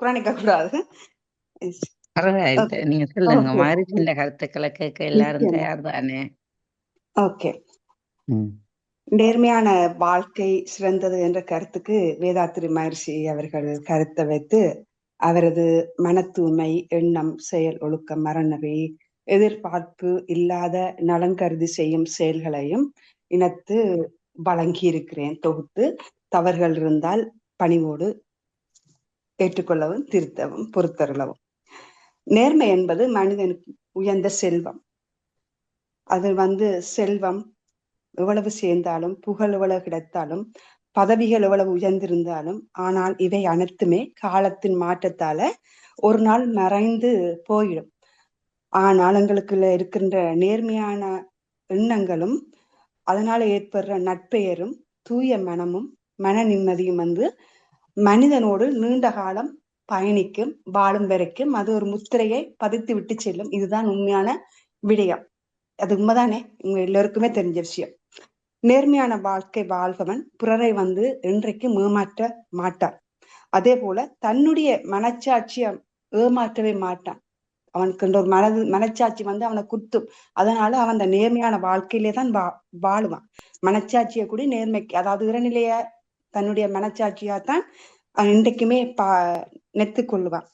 புறணிக்க கூடாது. பரவாயில்ல, நீங்க சொல்லுங்க. ஓகே, மாதிரி சின்ன கருத்துக்களை கேட்க எல்லாரும் நிச்சயமா. தயார் தானே. ஓகே. ம். நேர்மையான வாழ்க்கை சிறந்தது என்ற கருத்துக்கு வேதாத்திரி மகர்ஷி அவர்கள் கருத்தை வைத்து அவரது மன தூய்மை, எண்ணம், செயல், ஒழுக்கம், மரநெறி, எதிர்பார்ப்பு இல்லாத நலன் கருதி செய்யும் செயல்களையும் இணைத்து வழங்கி இருக்கிறேன் தொகுத்து. தவறுகள் இருந்தால் பணிவோடு ஏற்றுக்கொள்ளவும், திருத்தவும், பொறுத்தருளவும். நேர்மை என்பது மனிதனுக்கு உயர்ந்த செல்வம். அது செல்வம் எவ்வளவு சேர்ந்தாலும், புகழ் எவ்வளவு கிடைத்தாலும், பதவிகள் எவ்வளவு உயர்ந்திருந்தாலும், ஆனால் இவை அனைத்துமே காலத்தின் மாற்றத்தால ஒரு நாள் மறைந்து போயிடும். ஆனால் எங்களுக்குள்ள இருக்கின்ற நேர்மையான எண்ணங்களும் அதனால ஏற்படுற நட்பெயரும் தூய மனமும் மன நிம்மதியும் மனிதனோடு நீண்ட காலம் பயணிக்கும், வாழும் வரைக்கும் அது ஒரு முத்திரையை பதித்து விட்டு செல்லும். இதுதான் உண்மையான விடயம். அது உண்மைதானே, உங்க எல்லோருக்குமே தெரிஞ்ச விஷயம். நேர்மையான வாழ்க்கை வாழ்பவன் பிறரை என்றைக்கும் ஏமாற்ற மாட்டான். அதே போல தன்னுடைய மனச்சாட்சியை ஏமாற்றவே மாட்டான். அவனுக்கு ஒரு மனச்சாட்சி அவனை குத்தும். அதனால அவன் அந்த நேர்மையான வாழ்க்கையிலே தான் வாழுவான். மனச்சாட்சியை கூட நேர்மைக்கு, அதாவது இறநிலைய தன்னுடைய மனச்சாட்சியாத்தான் இன்றைக்குமே நெத்து கொள்ளுவான்.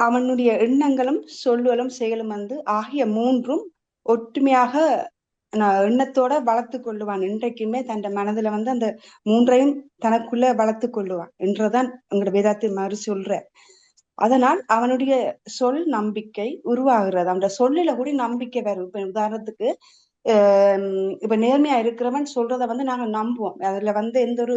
அவனுடைய எண்ணங்களும் சொல்லுவலும் செயலும் ஆகிய மூன்றும் ஒற்றுமையாக எண்ணத்தோட வளர்த்து கொள்ளுவான். இன்றைக்குமே தன் மனதுல அந்த மூன்றையும் தனக்குள்ள வளர்த்து கொள்ளுவான் என்றுதான் எங்களோட வேதாத்தி மாதிரி சொல்ற. அதனால் அவனுடைய சொல் நம்பிக்கை உருவாகிறது. அந்த சொல்லில கூட நம்பிக்கை வரும். இப்ப உதாரணத்துக்கு இப்ப நேர்மையா இருக்கிறவன் சொல்றத நாங்க நம்புவோம். அதுல எந்த ஒரு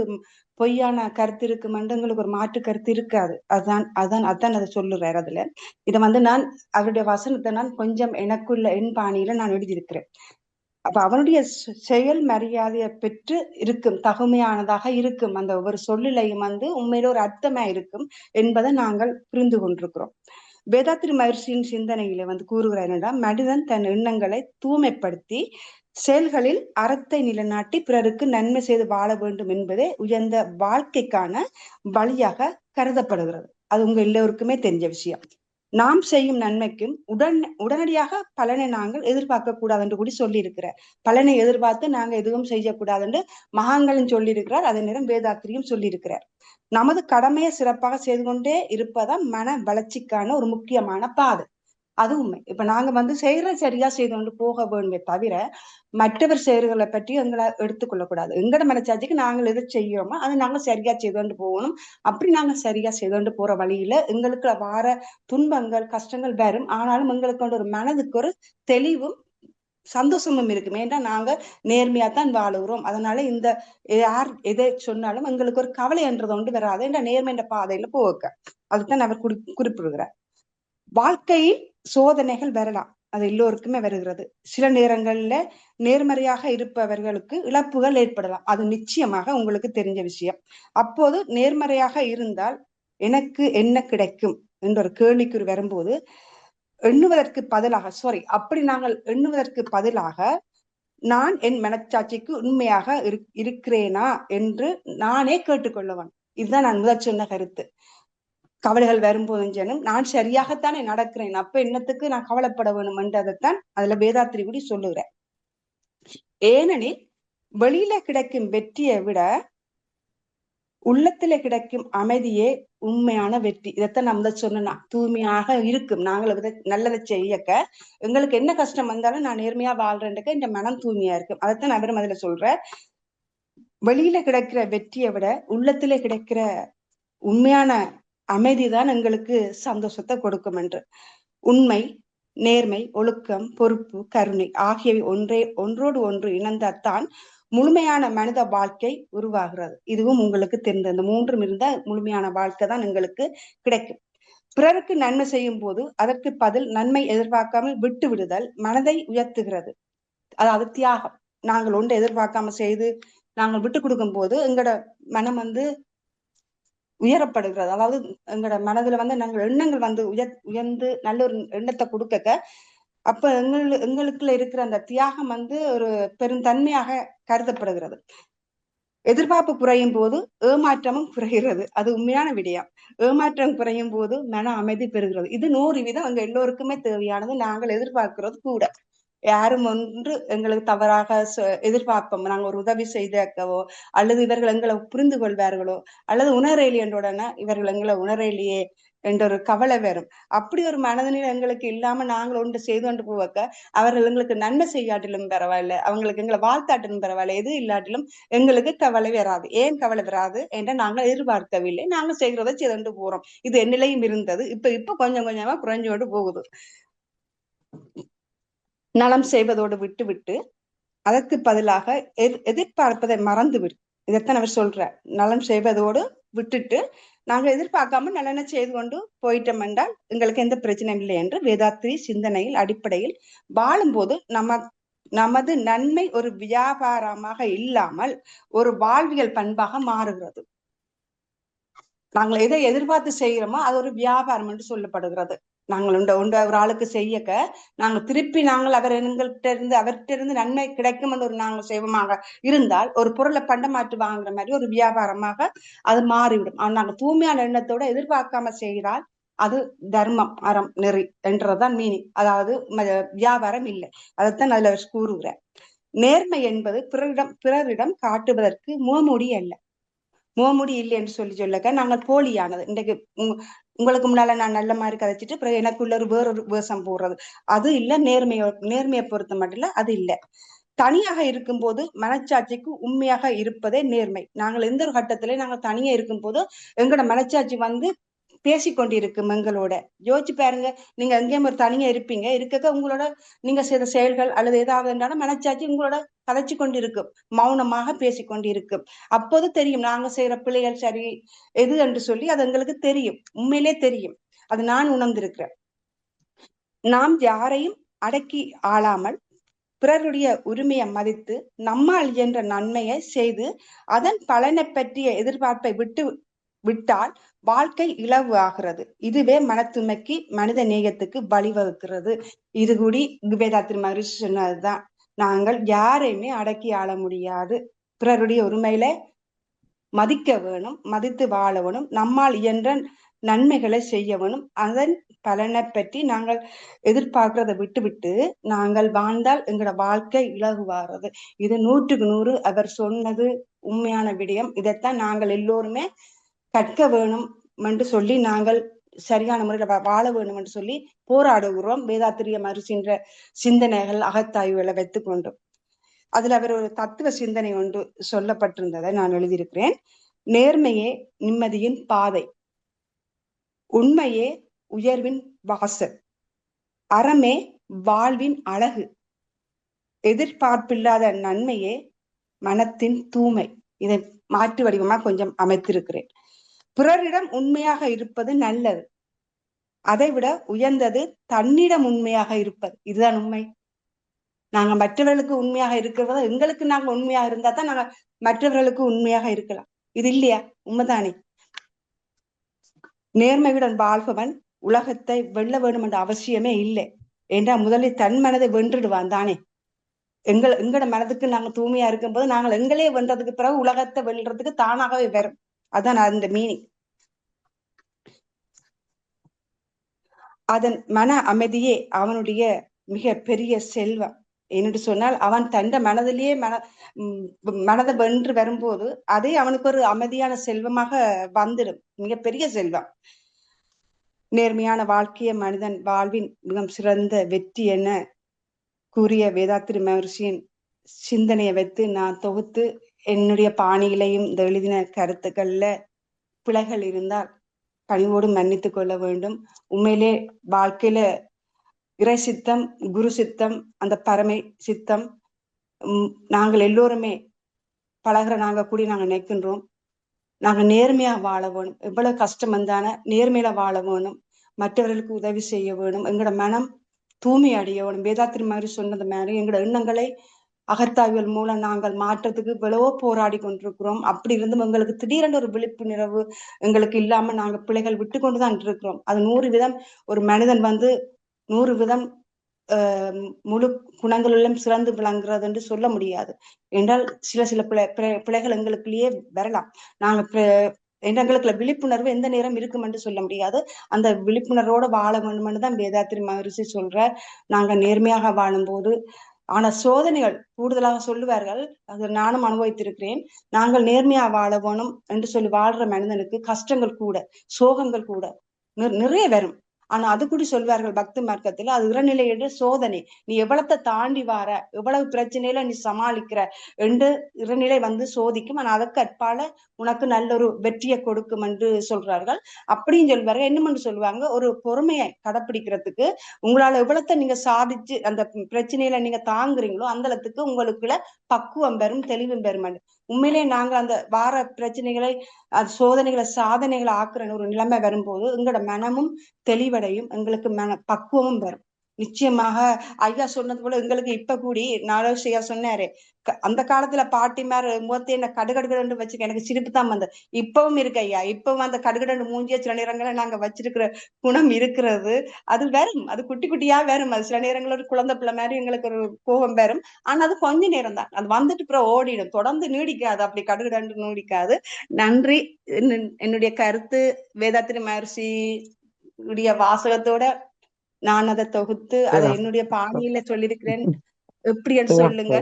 பொய்யான கருத்து இருக்குமென்று எங்களுக்கு ஒரு மாற்று கருத்து இருக்காது. அதான் அதை சொல்லுறாரு. அதுல இதை நான் அவருடைய வசனத்தை நான் கொஞ்சம் எனக்குள்ள என் பாணியில நான் எழுதியிருக்கிறேன். அப்ப அவனுடைய செயல் மரியாதையை பெற்று இருக்கும், தகுமையானதாக இருக்கும். அந்த ஒவ்வொரு சொல்லிலையும் உண்மையில ஒரு அர்த்தமா இருக்கும் என்பதை நாங்கள் புரிந்து கொண்டிருக்கிறோம். வேதாத்திரி மகர்ஷியின் சிந்தனையில கூறுகிறார் என்னன்னா, மனிதன் தன் எண்ணங்களை தூய்மைப்படுத்தி செயல்களில் அறத்தை நிலைநாட்டி பிறருக்கு நன்மை செய்து வாழ வேண்டும் என்பதே உயர்ந்த வாழ்க்கைக்கான வழியாக கருதப்படுகிறது. அது உங்க எல்லோருக்குமே தெரிஞ்ச விஷயம். நாம் செய்யும் நன்மைக்கும் உடனடியாக பலனை நாங்கள் எதிர்பார்க்க கூடாது என்று கூட சொல்லி இருக்கிறார். பலனை எதிர்பார்த்து நாங்க எதுவும் செய்யக்கூடாது என்று மகான்களும் சொல்லி இருக்கிறார். அதே நேரம் வேதாத்திரியும் சொல்லி இருக்கிறார். நமது கடமையை சிறப்பாக செய்து கொண்டே இருப்பதான் மன வளர்ச்சிக்கான ஒரு முக்கியமான பாதை. அது உண்மை. இப்ப நாங்க செய்யற சரியா செய்து கொண்டு போக வேண்டுமே தவிர மற்றவர் செயல்களை பற்றி எங்களை எடுத்துக்கொள்ளக்கூடாது. எங்கட மனச்சாட்சிக்கு நாங்கள் எது செய்யறோமோ அதை நாங்க சரியா செய்து கொண்டு போகணும். அப்படி நாங்க சரியா செய்து கொண்டு போற வழியில எங்களுக்கு வார துன்பங்கள், கஷ்டங்கள் வரும். ஆனாலும் எங்களுக்கு ஒரு மனதுக்கு ஒரு தெளிவும் சந்தோஷமும் இருக்குமே. ஏன்னா நாங்க நேர்மையாத்தான் வாழுகிறோம். அதனால இந்த யார் எதை சொன்னாலும் எங்களுக்கு ஒரு கவலை என்றது வராது. என்ற நேர்மை என்ற பாதையில போக அதுதான் அவர் குறிப்பிடுகிறார். வாழ்க்கையில் சோதனைகள் வரலாம், அது எல்லோருக்குமே வருகிறது. சில நேரங்கள்ல நேர்மறையாக இருப்பவர்களுக்கு இழப்புகள் ஏற்படலாம், அது நிச்சயமாக உங்களுக்கு தெரிஞ்ச விஷயம். அப்போது நேர்மறையாக இருந்தால் எனக்கு என்ன கிடைக்கும் என்ற ஒரு கேள்விக்குறி வரும்போது எண்ணுவதற்கு பதிலாக அப்படி நாங்கள் எண்ணுவதற்கு பதிலாக நான் என் மனச்சாட்சிக்கு உண்மையாக இருக்கிறேனா என்று நானே கேட்டுக்கொள்ளுவேன். இதுதான் நான் முதல் சொன்ன கருத்து. கவலைகள் வரும்போதும் நான் சரியாகத்தானே நடக்கிறேன், அப்ப என்னத்துக்கு நான் கவலைப்பட வேணும் என்றதைத்தான் அதுல வேதாத்திரி கூடி சொல்லுகிறேன். ஏனெனில் வெளியில கிடைக்கும் வெற்றியை விட உள்ளத்துல கிடைக்கும் அமைதியே உண்மையான வெற்றி. இதைத்தான் நம்ம சொன்னா தூய்மையாக இருக்கும். நாங்கள் நல்லதை செய்யக்க எங்களுக்கு என்ன கஷ்டம் வந்தாலும் நான் நேர்மையா வாழ்றேன்க்க இந்த மனம் தூய்மையா இருக்கும். அதைத்தான் அவரும் அதுல சொல்ற. வெளியில கிடைக்கிற வெற்றியை விட உள்ளத்துல கிடைக்கிற உண்மையான அமைதிதான் எங்களுக்கு சந்தோஷத்தை கொடுக்கும் என்று. உண்மை, நேர்மை, ஒழுக்கம், பொறுப்பு, கருணை ஆகியவை ஒன்றோடு ஒன்று இணைந்தால்தான் முழுமையான மனித வாழ்க்கை உருவாகிறது. இதுவும் உங்களுக்கு தெரிந்த இந்த மூன்றும் இருந்தால் முழுமையான வாழ்க்கை தான் எங்களுக்கு கிடைக்கும். பிறருக்கு நன்மை செய்யும் போது அதற்கு பதில் நன்மை எதிர்பார்க்காமல் விட்டு விடுதல் மனதை உயர்த்துகிறது. அதாவது தியாகம். நாங்கள் ஒன்று எதிர்பார்க்காம செய்து நாங்கள் விட்டு கொடுக்கும் போது எங்களோட மனம் உயரப்படுகிறது. அதாவது எங்களோட மனதுல நாங்கள் எண்ணங்கள் உயர்ந்து நல்ல ஒரு எண்ணத்தை கொடுக்க அப்ப எங்களுக்குள்ள இருக்கிற அந்த தியாகம் ஒரு பெருந்தன்மையாக கருதப்படுகிறது. எதிர்பார்ப்பு குறையும் போது ஏமாற்றமும் குறைகிறது. அது உண்மையான விடயம். ஏமாற்றம் குறையும் போது மன அமைதி பெறுகிறது. இது 100% அங்க எல்லோருக்குமே தேவையானது. நாங்கள் எதிர்பார்க்கிறது கூட. யாரும் ஒன்று எங்களுக்கு தவறாக எதிர்பார்ப்போம். நாங்க ஒரு உதவி செய்தாக்கவோ அல்லது இவர்கள் எங்களை புரிந்து கொள்வார்களோ அல்லது உணரேலி என்றுடனே இவர்கள் எங்களை உணரேலியே என்ற ஒரு கவலை வரும். அப்படி ஒரு மனதில் எங்களுக்கு இல்லாம நாங்கள் ஒன்று செய்து கொண்டு போவாக்க அவர்கள் எங்களுக்கு நன்மை செய்யாட்டிலும் பரவாயில்ல, அவங்களுக்கு எங்களை வாழ்த்தாட்டிலும் பரவாயில்ல, எது இல்லாட்டிலும் எங்களுக்கு கவலை வராது. ஏன் கவலை வராது என்ற நாங்கள் எதிர்பார்க்கவில்லை, நாங்கள் செய்கிறத செய்து போறோம். இது என்னிலையும் இருந்தது. இப்ப கொஞ்சம் கொஞ்சமா குறைஞ்சு கொண்டு போகுது. நலம் செய்வதோடு விட்டு விட்டு அதற்கு பதிலாக எதிர்பார்ப்பதை மறந்துவிடு. இதைத்தான் அவர் சொல்ற. நலம் செய்வதோடு விட்டுட்டு நாங்க எதிர்பார்க்காம நலனை செய்து கொண்டு போயிட்டோம் என்றால் எங்களுக்கு எந்த பிரச்சனையும் இல்லை என்று வேதாத்திரி சிந்தனையில் அடிப்படையில் வாழும்போது நமது நன்மை ஒரு வியாபாரமாக இல்லாமல் ஒரு வாழ்வியல் பண்பாக மாறுகிறது. நாங்கள் எதை எதிர்பார்த்து செய்கிறோமோ அது ஒரு வியாபாரம் என்று சொல்லப்படுகிறது. நாங்கள் ஒரு ஆளுக்கு செய்யக்க நாங்கள் திருப்பி நாங்கள் அவர்கிட்ட இருந்து நன்மை கிடைக்கும் என்று நாங்கள் செய்வமாக இருந்தால் ஒரு பொருளை பண்டமாற்று வாங்குற மாதிரி ஒரு வியாபாரமாக அது மாறிவிடும். நாங்கள் தூய்மையான எண்ணத்தோட எதிர்பார்க்காம செய்கிறால் அது தர்மம், அறம், நெறி என்றதான் மீனிங். அதாவது வியாபாரம் இல்லை. அதைத்தான் அதுல கூறுகிறார். நேர்மை என்பது பிறரிடம் காட்டுவதற்கு முகமூடி அல்ல. முகமூடி இல்லை என்று சொல்லக்க நாங்கள் போலியானது. இன்றைக்கு உங்களுக்கு முன்னால நான் நல்ல மாதிரி கதைச்சிட்டு பிறகு எனக்குள்ள வேறொரு வேஷம் போடுறது அது இல்ல. நேர்மையை பொறுத்த மட்டும் இல்ல, அது இல்ல. தனியாக இருக்கும் போது மனச்சாட்சிக்கு உண்மையாக இருப்பதே நேர்மை. நாங்கள் எந்த ஒரு கட்டத்திலே நாங்கள் தனியா இருக்கும் போது எங்களோட மனச்சாட்சி பேசிக்கொண்டிருக்கும் எங்களோட. யோசிச்சு பாருங்க, நீங்க எங்கேயும் ஒரு தனியா இருப்பீங்க, இருக்க உங்களோட நீங்க செய்த செயல்கள் அல்லது ஏதாவது என்றாலும் மனச்சாட்சி உங்களோட கதைச்சு கொண்டிருக்கும், மௌனமாக பேசிக்கொண்டிருக்கும். அப்போது தெரியும் நாங்க செய்யற பிள்ளைகள் சரி எது என்று சொல்லி அது எங்களுக்கு தெரியும், உண்மையிலே தெரியும். அது நான் உணர்ந்திருக்கிறேன். நாம் யாரையும் அடக்கி ஆளாமல் பிறருடைய உரிமையை மதித்து நம்மால் என்ற நன்மையை செய்து அதன் பலனை பற்றிய எதிர்பார்ப்பை விட்டால் வாழ்க்கை இலவு ஆகிறது. இதுவே மனத்துமைக்கு மனித நேயத்துக்கு வழிவகுக்கிறது. இது கூடி வேதாத்திரி மகரிஷி சொன்னதுதான். நாங்கள் யாரையுமே அடக்கி ஆள முடியாது. பிறருடைய உரிமையில மதிக்க வேணும், மதித்து வாழ வேணும், நம்மால் இயன்ற நன்மைகளை செய்ய வேணும். அதன் பலனை பற்றி நாங்கள் எதிர்பார்க்கிறத விட்டு நாங்கள் வாழ்ந்தால் எங்களோட வாழ்க்கை இலகுவாகிறது. இது 100% அவர் சொன்னது உண்மையான விடயம். இதைத்தான் நாங்கள் எல்லோருமே கற்க வேணும் என்று சொல்லி நாங்கள் சரியான முறையில வாழ வேணும் என்று சொல்லி போராடுகிறோம். வேதாத்திரிய மறுசின்ற சிந்தனைகள் அகத்தாய்வுகளை வைத்துக்கொண்டு அதுல அவர் ஒரு தத்துவ சிந்தனை ஒன்று சொல்லப்பட்டிருந்ததை நான் எழுதியிருக்கிறேன். நேர்மையே நிம்மதியின் பாதை, உண்மையே உயர்வின் வாசல், அறமே வாழ்வின் அழகு, எதிர்பார்ப்பில்லாத நன்மையே மனத்தின் தூய்மை. இதை மாற்று வடிவமா கொஞ்சம் அமைத்திருக்கிறேன். பிறரிடம் உண்மையாக இருப்பது நல்லது. அதை விட உயர்ந்தது தன்னிடம் உண்மையாக இருப்பது. இதுதான் உண்மை. நாங்க மற்றவர்களுக்கு உண்மையாக இருக்கிறத எங்களுக்கு நாங்க உண்மையாக இருந்தா தான் நாங்க மற்றவர்களுக்கு உண்மையாக இருக்கலாம். இது இல்லையா? உண்மைதானே? நேர்மையுடன் வாழ்பவன் உலகத்தை வெல்ல வேண்டும் என்ற அவசியமே இல்லை. என்றால் முதலில் தன் மனதை வென்றுடுவான் தானே. எங்களோட மனதுக்கு நாங்க தூய்மையா இருக்கும் போது நாங்கள் எங்களே வென்றதுக்கு பிறகு உலகத்தை வெல்றதுக்கு தானாகவே வரும். அதான் அந்த மீனிங். அதன் மன அமைதியே அவனுடைய மிக பெரிய செல்வம். என்று சொன்னால் அவன் தந்த மனதிலேயே மனதை வென்று வரும்போது அதே அவனுக்கு ஒரு அமைதியான செல்வமாக வந்துடும், மிகப்பெரிய செல்வம். நேர்மையான வாழ்க்கைய மனிதன் வாழ்வின் மிக சிறந்த வெற்றி என கூறிய வேதாத்திரி மகர்ஷியின் சிந்தனையை வைத்து நான் தொகுத்து என்னுடைய பாணியிலையும் இந்த எழுதின கருத்துக்கள்ல பிழைகள் இருந்தால் பணிவோடு மன்னித்துக் கொள்ள வேண்டும். உண்மையிலே வாழ்க்கையில இறை சித்தம், குரு சித்தம், அந்த பரமை சித்தம் நாங்கள் எல்லோருமே பழகிற நாங்க கூடி நாங்க நினைக்கின்றோம். நாங்க நேர்மையா வாழ வேணும். எவ்வளவு கஷ்டம் வந்தான நேர்மையில வாழ வேணும், மற்றவர்களுக்கு உதவி செய்ய வேணும், எங்களோட மனம் தூய்மை அடைய வேணும். வேதாத்திரி மாதிரி சொன்னது மாதிரி எங்களோட எண்ணங்களை அகத்தாய்வுகள் மூலம் நாங்கள் மாற்றத்துக்கு எவ்வளவோ போராடி கொண்டிருக்கிறோம். அப்படி இருந்தும் எங்களுக்கு திடீரென்று ஒரு விழிப்புணர்வு எங்களுக்கு இல்லாம நாங்க பிள்ளைகள் விட்டு கொண்டுதான் இருக்கிறோம். அது 100 விதம் ஒரு மனிதன் 100 விதம் முழு குணங்களிலும் சிறந்து விளங்குறது என்று சொல்ல முடியாது. என்றால் சில சில பிழைகள் எங்களுக்குள்ளேயே வரலாம். நாங்க எங்களுக்குள்ள விழிப்புணர்வு எந்த நேரம் இருக்கும் என்று சொல்ல முடியாது. அந்த விழிப்புணர்வோட வாழ வேண்டும் தான் வேதாத்திரி மகரிஷி சொல்றார். நாங்க நேர்மையாக வாழும்போது, ஆனா சோதனைகள் கூடுதலாக சொல்லுவார்கள். அது நானும் அனுபவித்திருக்கிறேன். நாங்கள் நேர்மையா வாழ வேணும் என்று சொல்லி வாழ்ற மனிதனுக்கு கஷ்டங்கள் கூட, சோகங்கள் கூட நிறைய வரும். ஆனா அது கூட சொல்வார்கள் பக்தி மார்க்கத்துல, அது இறைநிலையோட சோதனை. நீ எவ்வளத்தை தாண்டி வார, எவ்வளவு பிரச்சனையில நீ சமாளிக்கிற என்று இறைநிலை வந்து சோதிக்கும். ஆனா அதற்கு அற்பால உனக்கு நல்ல ஒரு வெற்றியை கொடுக்கும் என்று சொல்றார்கள். அப்படின்னு சொல்வார்கள். என்னமென்று சொல்லுவாங்க, ஒரு பொறுமையை கடைப்பிடிக்கிறதுக்கு உங்களால எவ்வளத்தை நீங்க சாதிச்சு அந்த பிரச்சனையில நீங்க தாங்குறீங்களோ அந்த அளவுக்கு உங்களுக்குள்ள பக்குவம் பெறும், தெளிவும் பெறும். உண்மையிலே நாங்க அந்த வார பிரச்சனைகளை, அது சோதனைகளை சாதனைகளை ஆக்குற ஒரு நிலைமை வரும்போது எங்களோட மனமும் தெளிவடையும், எங்களுக்கு பக்குவமும் வரும். நிச்சயமாக ஐயா சொன்னது போல எங்களுக்கு இப்ப கூடி நாலோசி ஐயா சொன்னாரு, அந்த காலத்துல பாட்டிமார் முகத்தை என்ன கடுகடுகடு வச்சுக்க, எனக்கு சிரிப்பு தான் வந்தது. இப்பவும் இருக்கு ஐயா, இப்பவும் அந்த கடுகடு மூஞ்சிய சில நேரங்களை நாங்க வச்சிருக்கிற குணம் இருக்கிறது. அது வரும், அது குட்டி குட்டியா வரும். அது சில நேரங்கள் ஒரு குழந்தை பிள்ளை மாதிரி எங்களுக்கு ஒரு கோபம் வரும். ஆனா அது கொஞ்ச நேரம் தான், அது வந்துட்டு அப்புறம் ஓடிடும், தொடர்ந்து நீடிக்காது, அப்படி கடுகடு நீடிக்காது. நன்றி. என்னுடைய கருத்து வேதாத்திரி மகர்ஷி உடைய வாசகத்தோட நான் அதை தொகுத்து அதை என்னுடைய பாணியில சொல்லியிருக்கிறேன். எப்படி என்று சொல்லுங்க.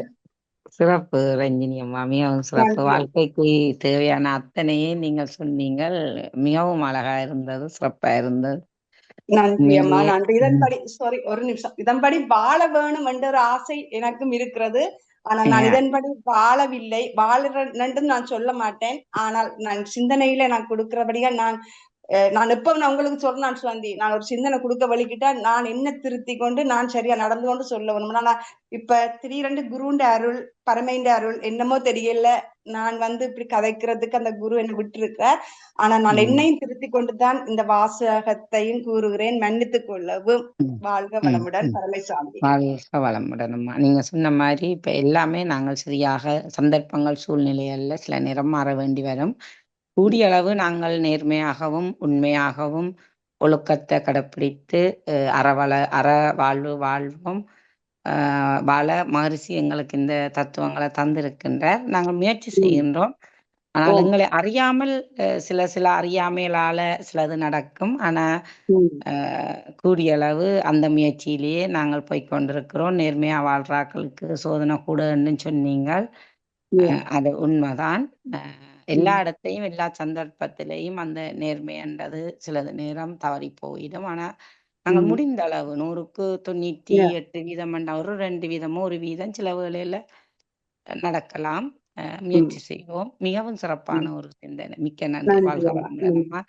சிறப்பு ரஞ்சினி அம்மா, மிகவும் சிறப்பு. வாழ்க்கைக்கு தேவையான அத்தனையே நீங்கள் சொன்னீங்கள். மிகவும் அழகா இருந்தது, சிறப்பா இருந்தது. நன்றி அம்மா, நன்றி. இதன்படி ஒரு நிமிஷம், இதன்படி வாழ வேணும் என்ற ஒரு ஆசை எனக்கும் இருக்கிறது. ஆனா நான் இதன்படி வாழவில்லை, வாழறேன்னு நான் சொல்ல மாட்டேன். ஆனால் நான் சிந்தனையில நான் கொடுக்கிறபடியா நான் எப்பவும் நான் உங்களுக்கு சொல்றேன் சுவாந்தி, நான் ஒரு சிந்தனை கொடுக்க வலிக்கிட்டா நான் என்ன திருத்தி கொண்டு நான் சரியா நடந்து கொண்டு சொல்ல வேணும். நான் இப்ப திடீரெண்டு குருண்ட அருள், பரமைண்ட அருள் என்னமோ தெரியல, நான் வந்து இப்படி கதைக்கிறதுக்கு அந்த குரு என்னை விட்டுருக்கிறார். ஆனா நான் என்னையும் திருத்தி கொண்டுதான் இந்த வாசகத்தையும் கூறுகிறேன். மன்னித்துக் கொள்ளவும். வாழ்க வளமுடன். பரமேசாமி. வாழ்க வளமுடன்மா. நீங்க சொன்ன மாதிரி இப்ப எல்லாமே நாங்கள் சரியாக சந்தர்ப்பங்கள் சூழ்நிலைகள்ல சில நேரம் மாற வேண்டி வரும். கூடிய அளவு நாங்கள் நேர்மையாகவும் உண்மையாகவும் ஒழுக்கத்தை கடைப்பிடித்து அற வாழ்வோம். வாழ மகரிஷி எங்களுக்கு இந்த தத்துவங்களை தந்திருக்கின்றார். நாங்கள் முயற்சி செய்கின்றோம். ஆனால் எங்களை அறியாமல் சில அறியாமைகளால சிலது நடக்கும். ஆனா கூடிய அளவு அந்த முயற்சியிலேயே நாங்கள் போய்கொண்டிருக்கிறோம். நேர்மையா வாழ்றாக்களுக்கு சோதனை கூடன்னு சொன்னீங்க. அது உண்மைதான். எல்லா இடத்தையும் எல்லா சந்தர்ப்பத்திலையும் அந்த நேர்மைன்றது சிலது நேரம் தவறி போயிடும். ஆனா நாங்கள் முடிந்த அளவு 100க்கு 98% ஒரு 2 வீதமோ 1 வீதம் சில வேளையில நடக்கலாம். முயற்சி செய்வோம். மிகவும் சிறப்பான ஒரு சிந்தனை. மிக்க நன்றி. வாழ்க வளமுடன்.